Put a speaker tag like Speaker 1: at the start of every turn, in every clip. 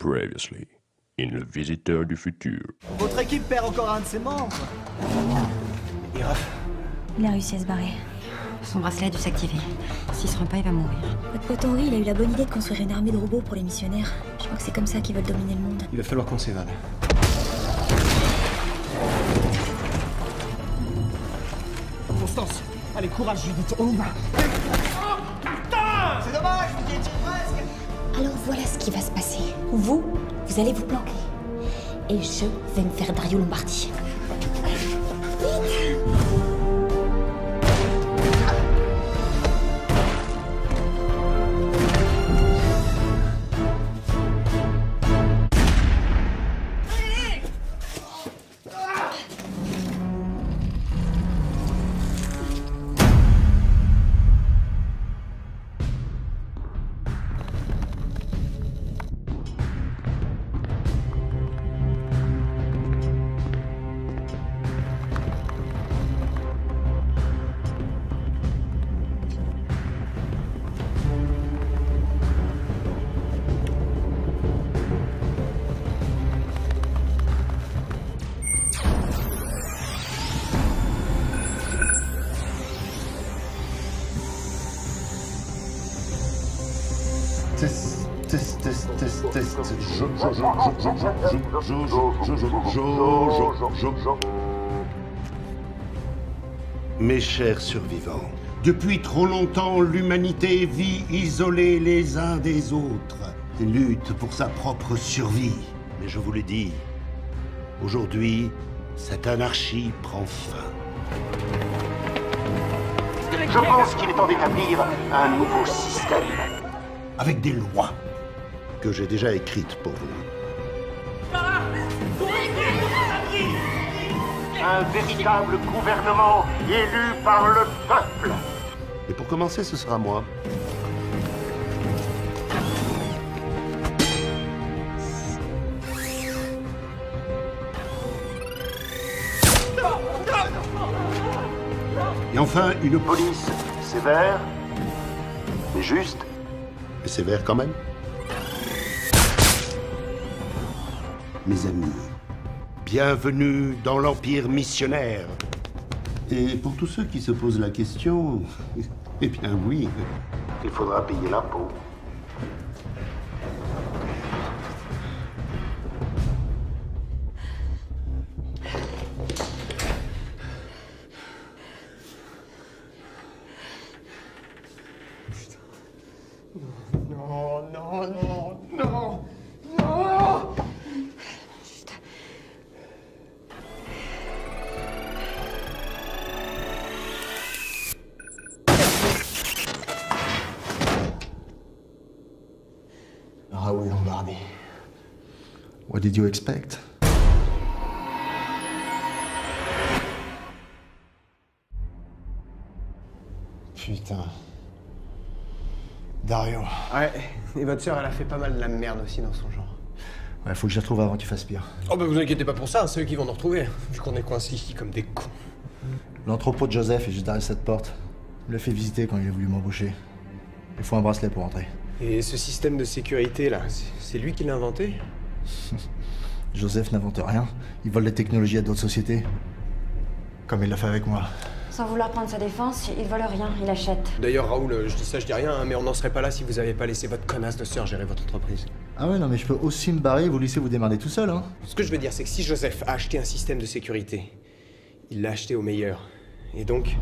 Speaker 1: Previously, in Le Visiteur du Futur.
Speaker 2: Votre équipe perd encore un de ses membres.
Speaker 3: Et Raph?
Speaker 4: Il a réussi à se barrer.
Speaker 5: Son bracelet a dû s'activer. S'il se rend pas, il va mourir.
Speaker 4: Votre pote Henry, il a eu la bonne idée de construire une armée de robots pour les missionnaires. Je crois que c'est comme ça qu'ils veulent dominer le monde.
Speaker 3: Il va falloir qu'on s'évade.
Speaker 2: Constance, allez, courage, Judith, on y va. Oh, putain! C'est dommage, vous y étiez presque.
Speaker 4: Alors voilà ce qui va se passer. Vous allez vous planquer. Et je vais me faire Dario Lombardi.
Speaker 6: Mes chers survivants, depuis trop longtemps, l'humanité vit isolée les uns des autres et lutte pour sa propre survie. Mais je vous le dis, aujourd'hui, cette anarchie prend fin. Je pense qu'il est temps d'établir un nouveau système, avec des lois que j'ai déjà écrites pour vous. Un véritable gouvernement élu par le peuple. Et pour commencer, ce sera moi. Et enfin, une police sévère, mais juste, et sévère quand même. Mes amis, bienvenue dans l'Empire missionnaire. Et pour tous ceux qui se posent la question, eh bien oui, il faudra payer l'impôt.
Speaker 3: Non, non, non, non, non! Raoul Lombardi.
Speaker 7: What did you expect?
Speaker 3: Putain. Dario. Ouais, et votre sœur, elle a fait pas mal de la merde aussi dans son genre.
Speaker 7: Ouais, faut que je la retrouve avant qu'il fasse pire.
Speaker 3: Oh bah vous inquiétez pas pour ça, c'est eux qui vont nous retrouver, vu qu'on est coincés ici comme des cons.
Speaker 7: L'entrepôt de Joseph est juste derrière cette porte. Il l'a fait visiter quand il a voulu m'embaucher. Il faut un bracelet pour entrer.
Speaker 3: Et ce système de sécurité là, c'est lui qui l'a inventé?
Speaker 7: Joseph n'invente rien. Il vole des technologies à d'autres sociétés. Comme il l'a fait avec moi.
Speaker 5: Sans vouloir prendre sa défense, il vole rien, il achète.
Speaker 3: D'ailleurs Raoul, je dis ça, je dis rien, hein, mais on n'en serait pas là si vous avez pas laissé votre connasse de sœur gérer votre entreprise.
Speaker 7: Ah ouais, non mais je peux aussi me barrer et vous laisser vous démerder tout seul, hein.
Speaker 3: Ce que je veux dire, c'est que si Joseph a acheté un système de sécurité, il l'a acheté au meilleur. Et donc...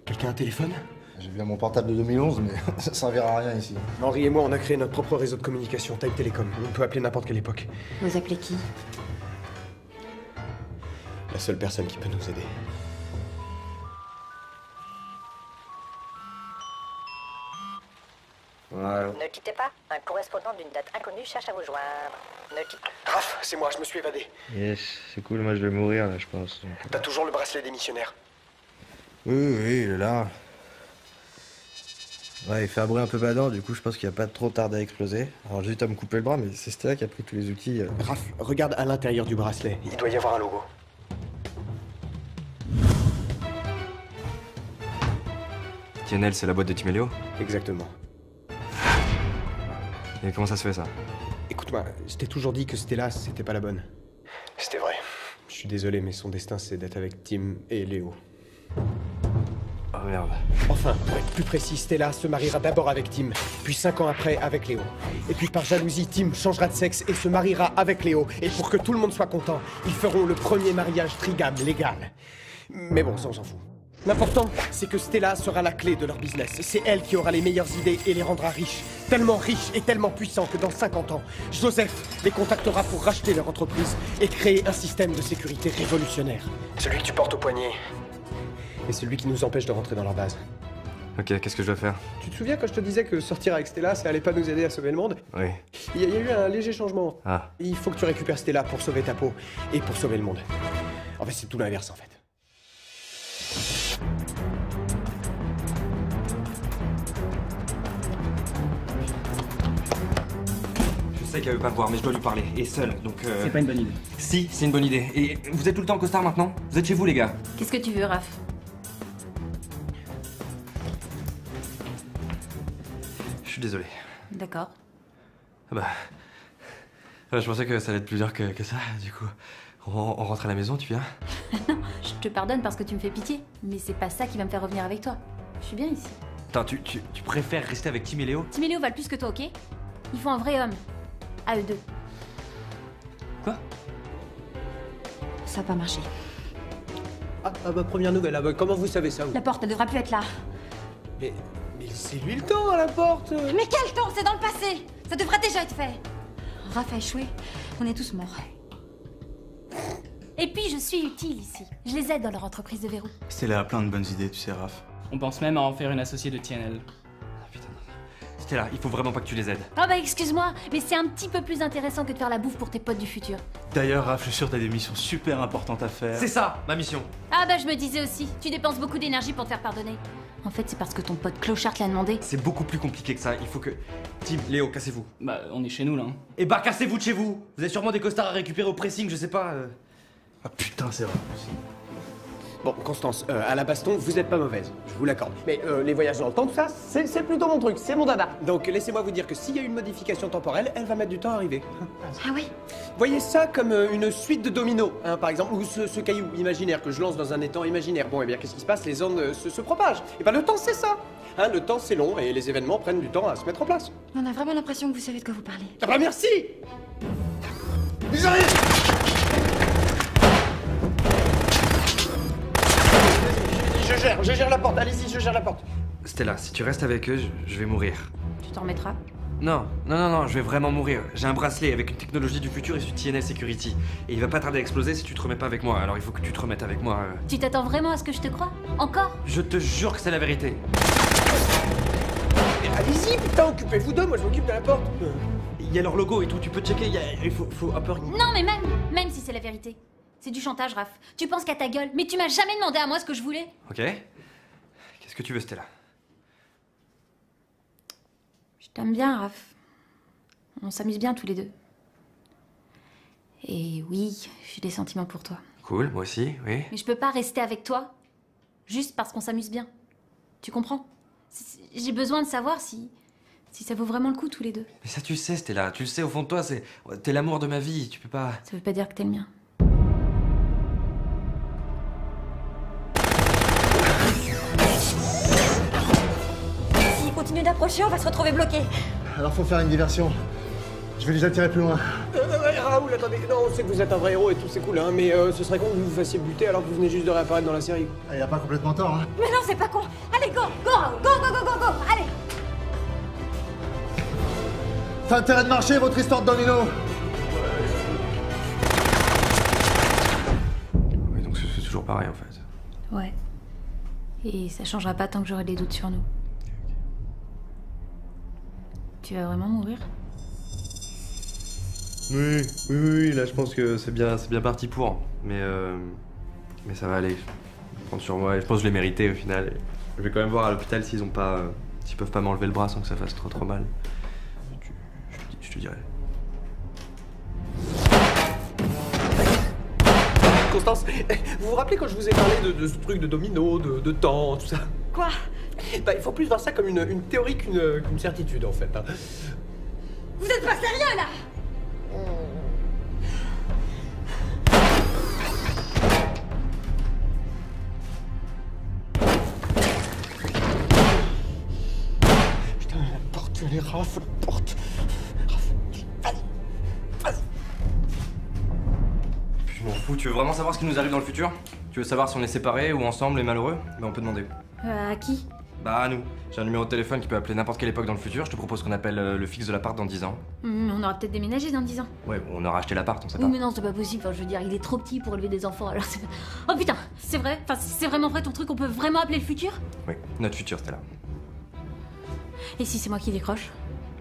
Speaker 3: Quelqu'un a un téléphone?
Speaker 7: J'ai bien mon portable de 2011, mais ça servira à rien ici.
Speaker 3: Henri et moi, on a créé notre propre réseau de communication, Time Telecom. On peut appeler n'importe quelle époque.
Speaker 5: Vous appelez qui?
Speaker 3: La seule personne qui peut nous aider. Voilà.
Speaker 8: Ne quittez pas. Un correspondant d'une date inconnue cherche à vous joindre. Ne quittez pas.
Speaker 3: Raph, c'est moi, je me suis évadé.
Speaker 9: Yes, c'est cool, moi je vais mourir là, je pense.
Speaker 3: T'as toujours le bracelet des missionnaires?
Speaker 9: Oui, il est là. Ouais, il fait un bruit un peu badant, du coup je pense qu'il va pas trop tarder à exploser. Alors j'ai juste à me couper le bras, mais c'est Stella qui a pris tous les outils.
Speaker 3: Raph, regarde à l'intérieur du bracelet. Il doit y avoir un logo.
Speaker 10: TNL, c'est la boîte de Tim et Léo?
Speaker 3: Exactement.
Speaker 10: Et comment ça se fait, ça?
Speaker 3: Écoute-moi, je t'ai toujours dit que Stella, c'était pas la bonne. C'était vrai. Je suis désolé, mais son destin, c'est d'être avec Tim et Léo.
Speaker 10: Oh merde.
Speaker 3: Enfin, pour être plus précis, Stella se mariera d'abord avec Tim, puis 5 ans après avec Léo. Et puis par jalousie, Tim changera de sexe et se mariera avec Léo. Et pour que tout le monde soit content, ils feront le premier mariage trigame légal. Mais bon, ça on s'en fout. L'important, c'est que Stella sera la clé de leur business. C'est elle qui aura les meilleures idées et les rendra riches. Tellement riches et tellement puissants que dans 50 ans, Joseph les contactera pour racheter leur entreprise et créer un système de sécurité révolutionnaire. Celui que tu portes au poignet. Et celui qui nous empêche de rentrer dans leur base.
Speaker 10: Ok, qu'est-ce que je dois faire?
Speaker 3: Tu te souviens quand je te disais que sortir avec Stella, ça allait pas nous aider à sauver le monde?
Speaker 10: Oui.
Speaker 3: Il y a eu un léger changement.
Speaker 10: Ah.
Speaker 3: Il faut que tu récupères Stella pour sauver ta peau et pour sauver le monde. En fait, c'est tout l'inverse en fait.
Speaker 10: Je sais qu'elle veut pas me voir, mais je dois lui parler. Et seule, donc
Speaker 11: C'est pas une bonne idée.
Speaker 10: Si, c'est une bonne idée. Et vous êtes tout le temps en costard maintenant? Vous êtes chez vous, les gars?
Speaker 5: Qu'est-ce que tu veux, Raph?
Speaker 10: Je suis désolé.
Speaker 5: D'accord.
Speaker 10: Ah bah... je pensais que ça allait être plus dur que ça, du coup. On rentre à la maison, tu viens?
Speaker 5: Non, je te pardonne parce que tu me fais pitié. Mais c'est pas ça qui va me faire revenir avec toi. Je suis bien ici.
Speaker 10: Attends, tu préfères rester avec Tim et Léo?
Speaker 5: Tim et Léo valent plus que toi, ok? Ils font un vrai homme. À eux deux.
Speaker 10: Quoi?
Speaker 5: Ça va pas marcher.
Speaker 3: Ah bah première nouvelle, ah bah comment vous savez ça vous?
Speaker 5: La porte, elle devra plus être là.
Speaker 3: Mais laissez-lui le temps à la porte.
Speaker 5: Mais quel temps? C'est dans le passé. Ça devrait déjà être fait. Raph a échoué. On est tous morts. Et puis je suis utile ici. Je les aide dans leur entreprise de verrou.
Speaker 11: Stella a plein de bonnes idées, tu sais, Raph. On pense même à en faire une associée de TNL.
Speaker 10: Stella, il faut vraiment pas que tu les aides.
Speaker 5: Oh bah excuse-moi, mais c'est un petit peu plus intéressant que de faire la bouffe pour tes potes du futur.
Speaker 11: D'ailleurs, Raph, je suis sûr que t'as des missions super importantes à faire.
Speaker 10: C'est ça, ma mission.
Speaker 5: Ah bah je me disais aussi, tu dépenses beaucoup d'énergie pour te faire pardonner. En fait, c'est parce que ton pote Clochard te l'a demandé.
Speaker 10: C'est beaucoup plus compliqué que ça. Il faut que... Tim, Léo, cassez-vous.
Speaker 11: Bah, on est chez nous, là. Hein.
Speaker 10: Eh bah, cassez-vous de chez vous. Vous avez sûrement des costards à récupérer au pressing, je sais pas.
Speaker 11: Ah putain, c'est vrai.
Speaker 3: Bon, Constance, à la baston, vous êtes pas mauvaise, je vous l'accorde. Mais les voyages dans le temps, tout ça, c'est plutôt mon truc, c'est mon dada. Donc laissez-moi vous dire que s'il y a une modification temporelle, elle va mettre du temps à arriver.
Speaker 5: Ah oui?
Speaker 3: Voyez ça comme une suite de dominos, hein, par exemple, ou ce caillou imaginaire que je lance dans un étang imaginaire. Bon, et bien qu'est-ce qui se passe? Les ondes se propagent. Et ben le temps, c'est ça. Hein, le temps, c'est long et les événements prennent du temps à se mettre en place.
Speaker 5: On a vraiment l'impression que vous savez de quoi vous parlez.
Speaker 3: Ah bah merci. Je gère la porte, allez-y, je gère la porte.
Speaker 10: Stella, si tu restes avec eux, je vais mourir.
Speaker 5: Tu t'en remettras?
Speaker 10: Non, je vais vraiment mourir. J'ai un bracelet avec une technologie du futur et sur TNL Security. Et il va pas tarder à exploser si tu te remets pas avec moi. Alors il faut que tu te remettes avec moi.
Speaker 5: Tu t'attends vraiment à ce que je te croie? Encore?
Speaker 10: Je te jure que c'est la vérité.
Speaker 3: Allez-y, putain, occupez-vous d'eux, moi je m'occupe de la porte.
Speaker 10: Il y a leur logo et tout, tu peux checker, il faut un peu...
Speaker 5: Non mais même si c'est la vérité. C'est du chantage, Raph. Tu penses qu'à ta gueule, mais tu m'as jamais demandé à moi ce que je voulais.
Speaker 10: Ok. Qu'est-ce que tu veux, Stella?
Speaker 5: Je t'aime bien, Raph. On s'amuse bien tous les deux. Et oui, j'ai des sentiments pour toi.
Speaker 10: Cool, moi aussi, oui.
Speaker 5: Mais je peux pas rester avec toi juste parce qu'on s'amuse bien. Tu comprends? J'ai besoin de savoir si ça vaut vraiment le coup tous les deux.
Speaker 10: Mais ça tu le sais, Stella, tu le sais au fond de toi, t'es l'amour de ma vie, tu peux pas...
Speaker 5: Ça veut pas dire que t'es le mien.
Speaker 4: S'ils continuent d'approcher, on va se retrouver bloqués.
Speaker 7: Alors faut faire une diversion. Je vais les attirer plus loin.
Speaker 3: Raoul, attendez, non, on sait que vous êtes un vrai héros et tout, c'est cool, hein, mais ce serait con que vous vous fassiez buter alors que vous venez juste de réapparaître dans la série.
Speaker 7: Ah, il a pas complètement tort, hein.
Speaker 4: Mais non, c'est pas con. Allez, go, Raoul, go, allez.
Speaker 7: T'as intérêt de marcher, votre histoire de domino.
Speaker 10: Oui, donc c'est toujours pareil en fait.
Speaker 5: Ouais. Et ça changera pas tant que j'aurai des doutes sur nous. Tu vas vraiment mourir?
Speaker 10: Oui, là je pense que c'est bien parti pour. Mais ça va aller. Je prends sur moi et je pense que je l'ai mérité au final. Et je vais quand même voir à l'hôpital s'ils peuvent pas m'enlever le bras sans que ça fasse trop mal. Je te dirai.
Speaker 3: Constance, vous vous rappelez quand je vous ai parlé de ce truc de domino, de temps, tout ça?
Speaker 4: Quoi?
Speaker 3: Bah, il faut plus voir ça comme une théorie qu'une certitude, en fait. Hein.
Speaker 5: Vous êtes pas sérieux, là?
Speaker 3: Putain, la porte, les Raph, la porte.
Speaker 10: Je m'en fous, tu veux vraiment savoir ce qui nous arrive dans le futur? Tu veux savoir si on est séparés ou ensemble et malheureux? Bah on peut demander.
Speaker 5: À qui?
Speaker 10: Bah à nous. J'ai un numéro de téléphone qui peut appeler n'importe quelle époque dans le futur. Je te propose qu'on appelle le fixe de l'appart dans 10 ans.
Speaker 5: On aura peut-être déménagé dans 10 ans.
Speaker 10: Ouais, on aura acheté l'appart, on sait
Speaker 5: Oui,
Speaker 10: pas.
Speaker 5: mais non, c'est pas possible. Enfin, je veux dire, il est trop petit pour élever des enfants, alors c'est... Oh putain, c'est vrai? Enfin, c'est vraiment vrai ton truc? On peut vraiment appeler le futur?
Speaker 10: Oui, notre futur, c'était là.
Speaker 5: Et si c'est moi qui décroche?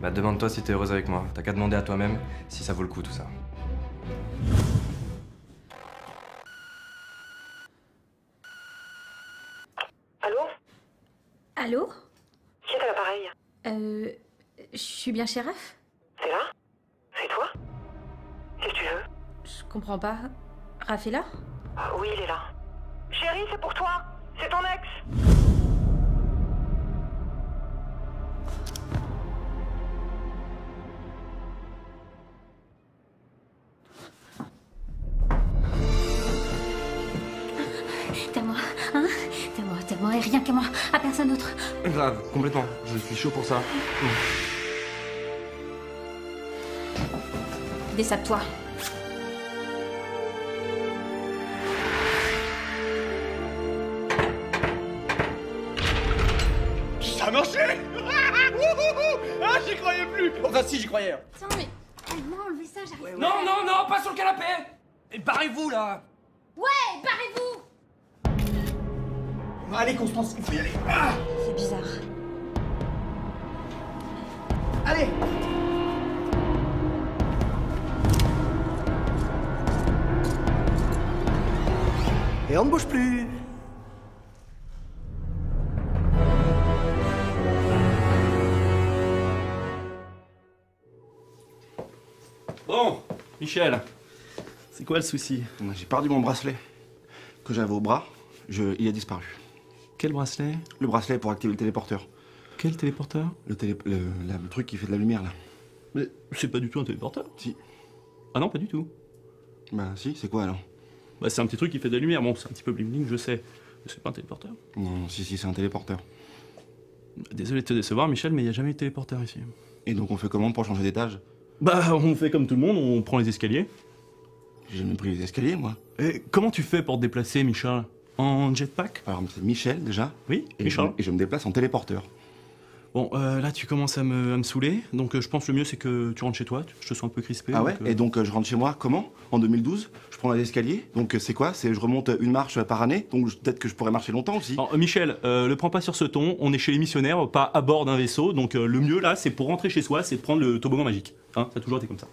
Speaker 10: Bah demande-toi si t'es heureuse avec moi. T'as qu'à demander à toi-même si ça vaut le coup tout ça.
Speaker 8: Allô?
Speaker 5: Allô?
Speaker 8: Qui est à l'appareil?
Speaker 5: Je suis bien chez Raph?
Speaker 8: C'est là? C'est toi? Qu'est-ce que tu veux?
Speaker 5: Je comprends pas. Raph est là?
Speaker 8: Oui, il est là. Chérie, c'est pour toi! C'est ton ex!
Speaker 5: T'es à moi, hein? T'es à moi et rien qu'à moi, à personne d'autre.
Speaker 10: Grave, complètement. Je suis chaud pour ça.
Speaker 5: Dessape-toi.
Speaker 3: Ça a marché. Ah, j'y croyais plus. Enfin, si, j'y croyais.
Speaker 5: Tiens, mais... Moi, enlever ça, j'arrive.
Speaker 11: Non, non, non, pas sur le canapé! Et barrez-vous là!
Speaker 5: Ouais, barrez-vous!
Speaker 3: Allez, Constance, il faut y aller. Ah,
Speaker 5: C'est bizarre.
Speaker 3: allez.
Speaker 9: Et on ne bouge plus.
Speaker 12: Bon, Michel, c'est quoi le souci?
Speaker 13: J'ai perdu mon bracelet que j'avais au bras. Il a disparu.
Speaker 12: Quel bracelet?
Speaker 13: Le bracelet pour activer le téléporteur.
Speaker 12: Quel téléporteur?
Speaker 13: Le truc qui fait de la lumière, là.
Speaker 12: Mais c'est pas du tout un téléporteur.
Speaker 13: Si.
Speaker 12: Ah non, pas du tout.
Speaker 13: Bah si, c'est quoi alors?
Speaker 12: Bah c'est un petit truc qui fait de la lumière. Bon, c'est un petit peu bling bling, je sais. Mais c'est pas un téléporteur.
Speaker 13: Non, si, c'est un téléporteur.
Speaker 12: Désolé de te décevoir, Michel, mais il n'y a jamais eu de téléporteur ici.
Speaker 13: Et donc on fait comment pour changer d'étage?
Speaker 12: Bah, on fait comme tout le monde, on prend les escaliers.
Speaker 13: J'ai jamais pris les escaliers, moi.
Speaker 12: Et comment tu fais pour te déplacer, Michel? En jetpack?
Speaker 13: Alors, c'est Michel, déjà.
Speaker 12: Oui,
Speaker 13: et
Speaker 12: Michel.
Speaker 13: Et je me déplace en téléporteur.
Speaker 12: Bon, là, tu commences à me saouler. Donc, je pense le mieux, c'est que tu rentres chez toi. Je te sens un peu crispé.
Speaker 13: Ah ouais? Et donc, je rentre chez moi, comment? En 2012, je prends les escaliers. Donc, c'est quoi? Je remonte une marche par année. Donc, peut-être que je pourrais marcher longtemps aussi.
Speaker 12: Alors, Michel, le prends pas sur ce ton. On est chez les missionnaires, pas à bord d'un vaisseau. Donc, le mieux, là, c'est pour rentrer chez soi, c'est de prendre le toboggan magique. Hein, ça a toujours été comme ça.